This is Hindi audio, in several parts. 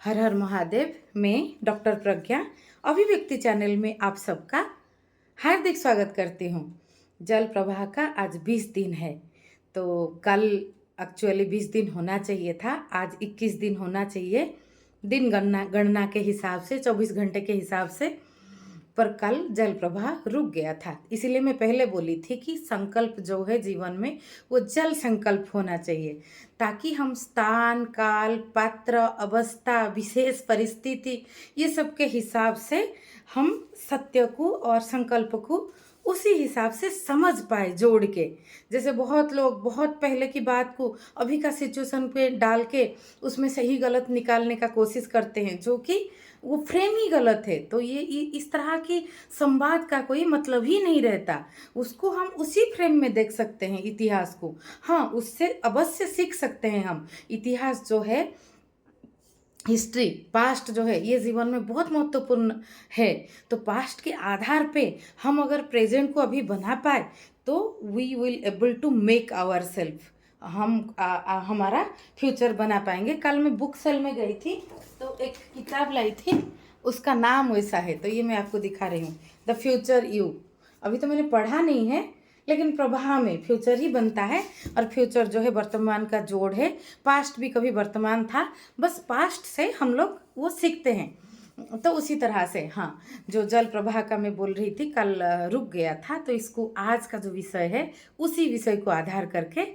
हर हर महादेव। मैं डॉक्टर प्रज्ञा अभिव्यक्ति चैनल में आप सबका हार्दिक स्वागत करती हूँ। जल प्रवाह का आज 20 दिन है, तो कल एक्चुअली 20 दिन होना चाहिए था, आज 21 दिन होना चाहिए दिन गणना के हिसाब से, 24 घंटे के हिसाब से। पर कल जल प्रवाह रुक गया था, इसीलिए मैं पहले बोली थी कि संकल्प जो है जीवन में वो जल संकल्प होना चाहिए, ताकि हम स्थान, काल, पात्र, अवस्था, विशेष परिस्थिति ये सब के हिसाब से हम सत्य को और संकल्प को उसी हिसाब से समझ पाए जोड़ के। जैसे बहुत लोग बहुत पहले की बात को अभी का सिचुएशन पे डाल के उसमें सही गलत निकालने का कोशिश करते हैं, जो कि वो फ्रेम ही गलत है। तो ये इस तरह की संवाद का कोई मतलब ही नहीं रहता। उसको हम उसी फ्रेम में देख सकते हैं इतिहास को। हाँ, उससे अवश्य सीख सकते हैं हम। इतिहास जो है, हिस्ट्री, पास्ट जो है, ये जीवन में बहुत महत्वपूर्ण है। तो पास्ट के आधार पे हम अगर प्रेजेंट को अभी बना पाए तो we will able to make our self, हम हमारा फ्यूचर बना पाएंगे। कल मैं बुक सेल में गई थी तो एक किताब लाई थी, उसका नाम वैसा है, तो ये मैं आपको दिखा रही हूँ, द फ्यूचर यू। अभी तो मैंने पढ़ा नहीं है, लेकिन प्रवाह में फ्यूचर ही बनता है, और फ्यूचर जो है वर्तमान का जोड़ है। पास्ट भी कभी वर्तमान था, बस पास्ट से हम लोग वो सीखते हैं। तो उसी तरह से हाँ, जो जल प्रवाह का मैं बोल रही थी, कल रुक गया था, तो इसको आज का जो विषय है उसी विषय को आधार करके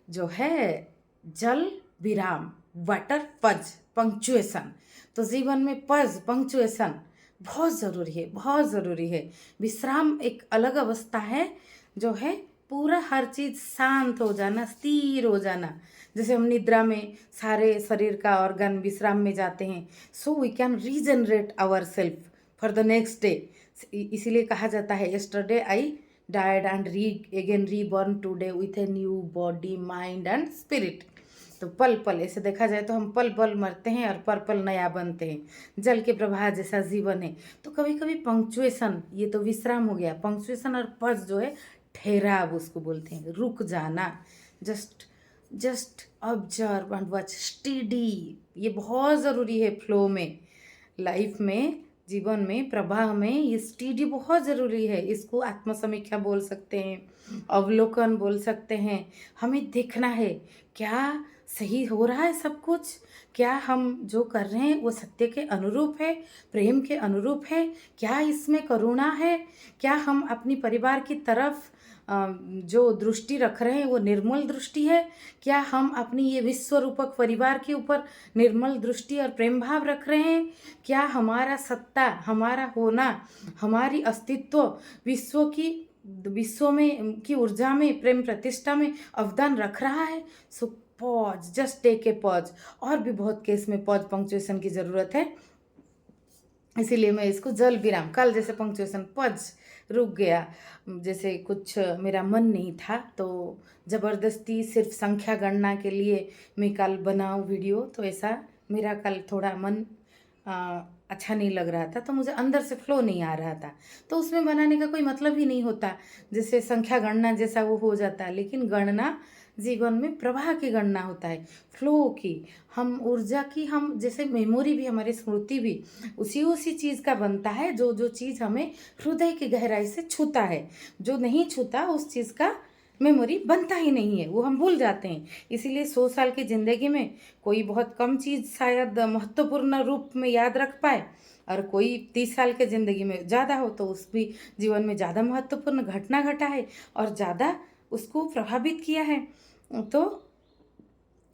जो है जल विराम, वाटर पज, पंक्चुएशन। तो जीवन में पज, पंक्चुएशन बहुत ज़रूरी है, बहुत ज़रूरी है। विश्राम एक अलग अवस्था है, जो है पूरा हर चीज़ शांत हो जाना, स्थिर हो जाना। जैसे हम निद्रा में सारे शरीर का ऑर्गन विश्राम में जाते हैं, so we can regenerate our self for the next day. इसीलिए कहा जाता है, yesterday I died and again reborn today with a new body, mind and spirit. तो पल पल, ऐसे देखा जाए तो हम पल पल मरते हैं और पल पल नया बनते हैं। जल के प्रवाह जैसा जीवन है। तो कभी कभी पंक्चुएशन, ये तो विश्राम हो गया, पंक्चुएशन और पज जो है ठहराव, उसको बोलते हैं, रुक जाना। Just just observe and watch study, ये बहुत ज़रूरी है फ्लो में, लाइफ में, जीवन में, प्रवाह में ये स्टडी बहुत ज़रूरी है। इसको आत्मसमीक्षा बोल सकते हैं, अवलोकन बोल सकते हैं। हमें देखना है क्या सही हो रहा है सब कुछ, क्या हम जो कर रहे हैं वो सत्य के अनुरूप है, प्रेम के अनुरूप है, क्या इसमें करुणा है, क्या हम अपनी परिवार की तरफ जो दृष्टि रख रहे हैं वो निर्मल दृष्टि है, क्या हम अपनी ये विश्व रूपक परिवार के ऊपर निर्मल दृष्टि और प्रेम भाव रख रहे हैं, क्या हमारा सत्ता, हमारा होना, हमारी अस्तित्व विश्व में की ऊर्जा में, प्रेम प्रतिष्ठा में अवदान रख रहा है। So pause, just take a pause. और भी बहुत केस में पॉज पंक्चुएशन की ज़रूरत है, इसीलिए मैं इसको जल विराम, कल जैसे पंक्चुएशन पज रुक गया, जैसे कुछ मेरा मन नहीं था, तो ज़बरदस्ती सिर्फ संख्या गणना के लिए मैं कल बनाऊँ वीडियो, तो ऐसा मेरा कल थोड़ा मन अच्छा नहीं लग रहा था, तो मुझे अंदर से फ्लो नहीं आ रहा था, तो उसमें बनाने का कोई मतलब ही नहीं होता। जैसे संख्या गणना जैसा वो हो जाता है, लेकिन गणना जीवन में प्रवाह की गणना होता है, फ्लो की, हम ऊर्जा की, हम जैसे मेमोरी भी, हमारी स्मृति भी उसी चीज़ का बनता है, जो जो चीज़ हमें हृदय की गहराई से छूता है। जो नहीं छूता उस चीज़ का मेमोरी बनता ही नहीं है, वो हम भूल जाते हैं। इसीलिए 100 साल की ज़िंदगी में कोई बहुत कम चीज़ शायद महत्वपूर्ण रूप में याद रख पाए, और कोई 30 साल के ज़िंदगी में ज़्यादा हो तो उस भी जीवन में ज़्यादा महत्वपूर्ण घटना घटा है और ज़्यादा उसको प्रभावित किया है। तो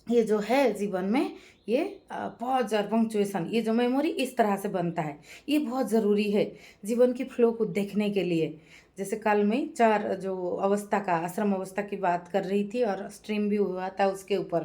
ये जो है जीवन में, ये पॉज और पंक्चुएशन, ये जो मेमोरी इस तरह से बनता है, ये बहुत ज़रूरी है जीवन की फ्लो को देखने के लिए। जैसे कल मैं 4 जो अवस्था का, आश्रम अवस्था की बात कर रही थी, और स्ट्रीम भी हुआ था उसके ऊपर।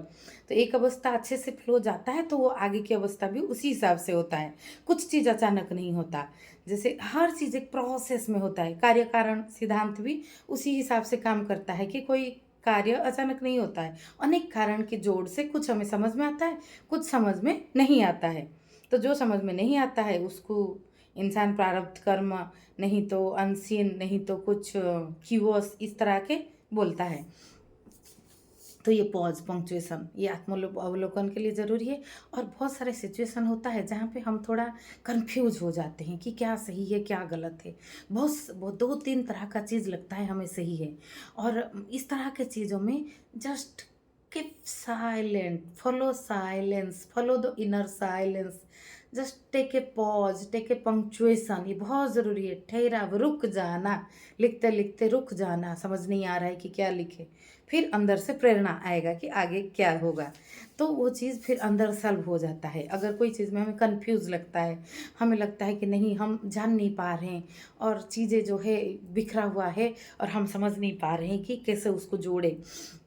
तो एक अवस्था अच्छे से फ्लो जाता है तो वो आगे की अवस्था भी उसी हिसाब से होता है। कुछ चीज़ अचानक नहीं होता, जैसे हर चीज़ एक प्रोसेस में होता है। कार्य कारण सिद्धांत भी उसी हिसाब से काम करता है कि कोई कार्य अचानक नहीं होता है, अनेक कारण के जोड़ से कुछ हमें समझ में आता है, कुछ समझ में नहीं आता है। तो जो समझ में नहीं आता है उसको इंसान प्रारब्ध कर्म, नहीं तो अनसीन, नहीं तो कुछ क्यूओस, इस तरह के बोलता है। तो ये पॉज पंक्चुएशन ये अवलोकन के लिए ज़रूरी है। और बहुत सारे सिचुएशन होता है जहाँ पे हम थोड़ा कंफ्यूज हो जाते हैं कि क्या सही है क्या गलत है। बहुत दो तीन तरह का चीज़ लगता है हमें सही है, और इस तरह के चीज़ों में just keep silent, follow silence, follow the inner silence, just take a pause, take a punctuation, ये बहुत ज़रूरी है। ठहराव, रुक जाना, लिखते लिखते रुक जाना, समझ नहीं आ रहा है कि क्या लिखे, फिर अंदर से प्रेरणा आएगा कि आगे क्या होगा, तो वो चीज़ फिर अंदर सॉल्व हो जाता है। अगर कोई चीज़ में हमें कंफ्यूज लगता है, हमें लगता है कि नहीं हम जान नहीं पा रहे हैं और चीज़ें जो है बिखरा हुआ है और हम समझ नहीं पा रहे हैं कि कैसे उसको जोड़े,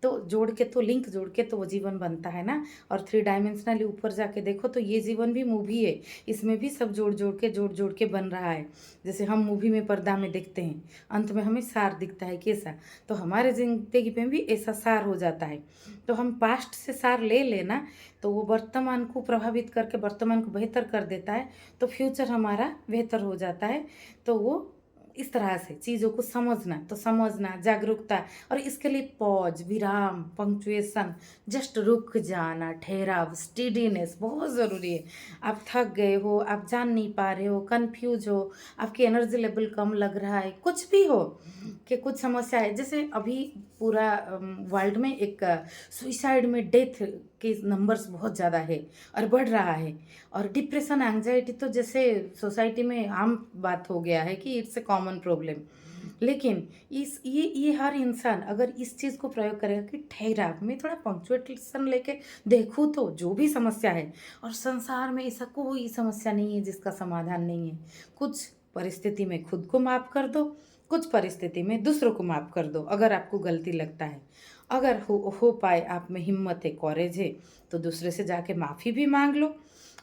तो जोड़ के तो लिंक जोड़ के तो वो जीवन बनता है ना। और 3 डायमेंशनली ऊपर जाके देखो तो ये जीवन भी मूवी है, इसमें भी सब जोड़ जोड़ के बन रहा है। जैसे हम मूवी में पर्दा में देखते हैं, अंत में हमें सार दिखता है कैसा, तो हमारे ज़िंदगी में भी ऐसा सार हो जाता है। तो हम पास्ट से सार ले लेना, तो वो वर्तमान को प्रभावित करके वर्तमान को बेहतर कर देता है, तो फ्यूचर हमारा बेहतर हो जाता है। तो वो इस तरह से चीज़ों को समझना, तो समझना, जागरूकता, और इसके लिए पॉज, विराम, पंक्चुएशन, जस्ट रुक जाना, ठहराव, स्टेडीनेस बहुत ज़रूरी है। आप थक गए हो, आप जान नहीं पा रहे हो, कंफ्यूज हो, आपकी एनर्जी लेवल कम लग रहा है, कुछ भी हो कि कुछ समस्या है, जैसे अभी पूरा वर्ल्ड में एक सुइसाइड में डेथ के नंबर्स बहुत ज़्यादा है और बढ़ रहा है। और डिप्रेशन, एंजाइटी तो जैसे सोसाइटी में आम बात हो गया है कि इट्स ए कॉमन प्रॉब्लम। लेकिन ये हर इंसान अगर इस चीज़ को प्रयोग करेगा कि ठहरा, मैं थोड़ा पंक्चुएशन लेके देखूँ तो जो भी समस्या है, और संसार में ऐसा कोई समस्या नहीं है जिसका समाधान नहीं है। कुछ परिस्थिति में खुद को माफ़ कर दो, कुछ परिस्थिति में दूसरों को माफ़ कर दो अगर आपको गलती लगता है। अगर हो पाए आप में हिम्मत है, कॉरेज है, तो दूसरे से जाके माफ़ी भी मांग लो,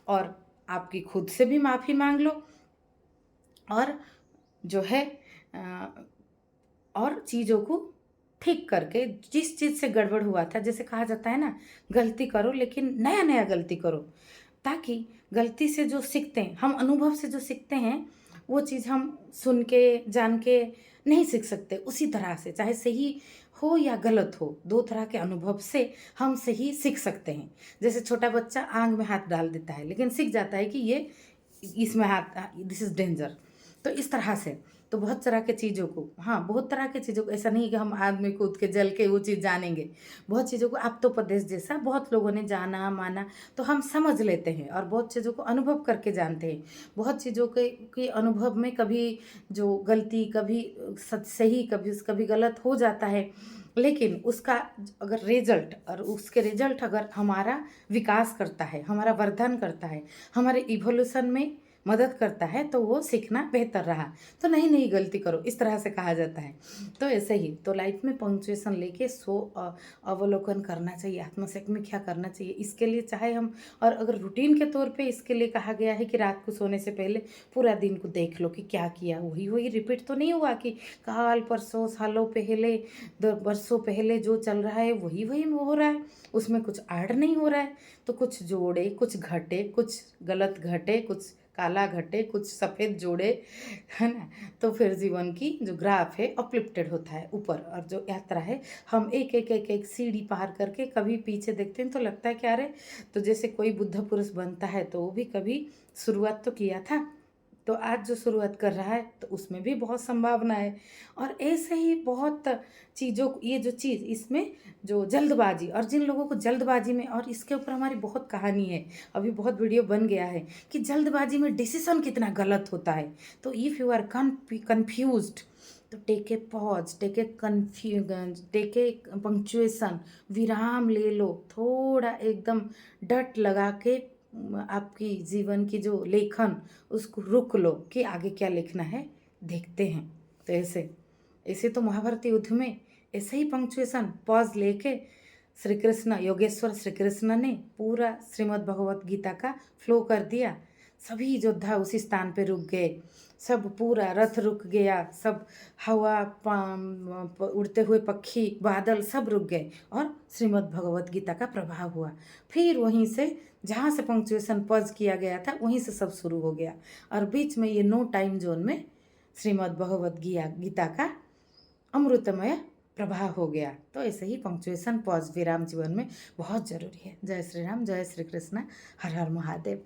और आपकी खुद से भी माफ़ी मांग लो, और जो है अ, और चीज़ों को ठीक करके, जिस चीज़ से गड़बड़ हुआ था, जैसे कहा जाता है ना, गलती करो लेकिन नया नया गलती करो, ताकि गलती से जो सीखते हैं, हम अनुभव से जो सीखते हैं, वो चीज़ हम सुन के जान के नहीं सीख सकते उसी तरह से, चाहे सही हो या गलत हो, दो तरह के अनुभव से हम सही सीख सकते हैं। जैसे छोटा बच्चा आग में हाथ डाल देता है लेकिन सीख जाता है कि ये इसमें हाथ, दिस इज़ डेंजर। तो इस तरह से तो बहुत तरह के चीज़ों को, हाँ बहुत तरह के चीज़ों को, ऐसा नहीं कि हम आग में कूद के जल के वो चीज़ जानेंगे। बहुत चीज़ों को आप्तोपदेश जैसा बहुत लोगों ने जाना माना, तो हम समझ लेते हैं और बहुत चीज़ों को अनुभव करके जानते हैं। बहुत चीज़ों के अनुभव में कभी जो गलती, कभी सही, कभी गलत हो जाता है, लेकिन उसका अगर रिजल्ट, और उसके रिजल्ट अगर हमारा विकास करता है, हमारा वर्धन करता है, हमारे इवोल्यूशन में मदद करता है, तो वो सीखना बेहतर रहा, तो नई नई गलती करो, इस तरह से कहा जाता है। तो ऐसे ही तो लाइफ में पंक्चुएशन लेके अवलोकन करना चाहिए, आत्मचेक में क्या करना चाहिए इसके लिए, चाहे हम, और अगर रूटीन के तौर पे इसके लिए कहा गया है कि रात को सोने से पहले पूरा दिन को देख लो कि क्या किया, वही वही रिपीट तो नहीं हुआ कि काल परसों सालों पहले, 2 वर्षों पहले जो चल रहा है वही वही हो रहा है, उसमें कुछ ऐड नहीं हो रहा है। तो कुछ जोड़े, कुछ घटे, कुछ गलत घटे, कुछ काला घटे, कुछ सफ़ेद जोड़े, है ना। तो फिर जीवन की जो ग्राफ है अपलिफ्टेड होता है ऊपर, और जो यात्रा है, हम एक एक एक एक सीढ़ी पार करके कभी पीछे देखते हैं तो लगता है कि अरे, तो जैसे कोई बुद्ध पुरुष बनता है तो वो भी कभी शुरुआत तो किया था, तो आज जो शुरुआत कर रहा है तो उसमें भी बहुत संभावना है। और ऐसे ही बहुत चीज़ों को, ये जो चीज़ इसमें जो जल्दबाजी, और जिन लोगों को जल्दबाजी में, और इसके ऊपर हमारी बहुत कहानी है, अभी बहुत वीडियो बन गया है कि जल्दबाजी में डिसीजन कितना गलत होता है। तो इफ़ यू आर कन्फ्यूज्ड, तो take a pause, take a punctuation, विराम ले लो, थोड़ा एकदम डट लगा के आपकी जीवन की जो लेखन, उसको रुक लो कि आगे क्या लिखना है, देखते हैं। तो ऐसे ऐसे तो महाभारत युद्ध में ऐसे ही पंक्चुएशन पॉज लेके श्री कृष्ण, योगेश्वर श्री कृष्ण ने पूरा श्रीमद् भगवत गीता का फ्लो कर दिया। सभी योद्धा उसी स्थान पे रुक गए, सब पूरा रथ रुक गया, सब हवा, उड़ते हुए पक्षी, बादल सब रुक गए, और श्रीमद् भगवत गीता का प्रभाव हुआ। फिर वहीं से जहाँ से पंक्चुएशन पॉज किया गया था वहीं से सब शुरू हो गया, और बीच में ये नो टाइम जोन में श्रीमद् भगवत गीता का अमृतमय प्रवाह हो गया। तो ऐसे ही पंक्चुएशन पॉज विराम जीवन में बहुत ज़रूरी है। जय श्री राम, जय श्री कृष्ण, हर हर महादेव।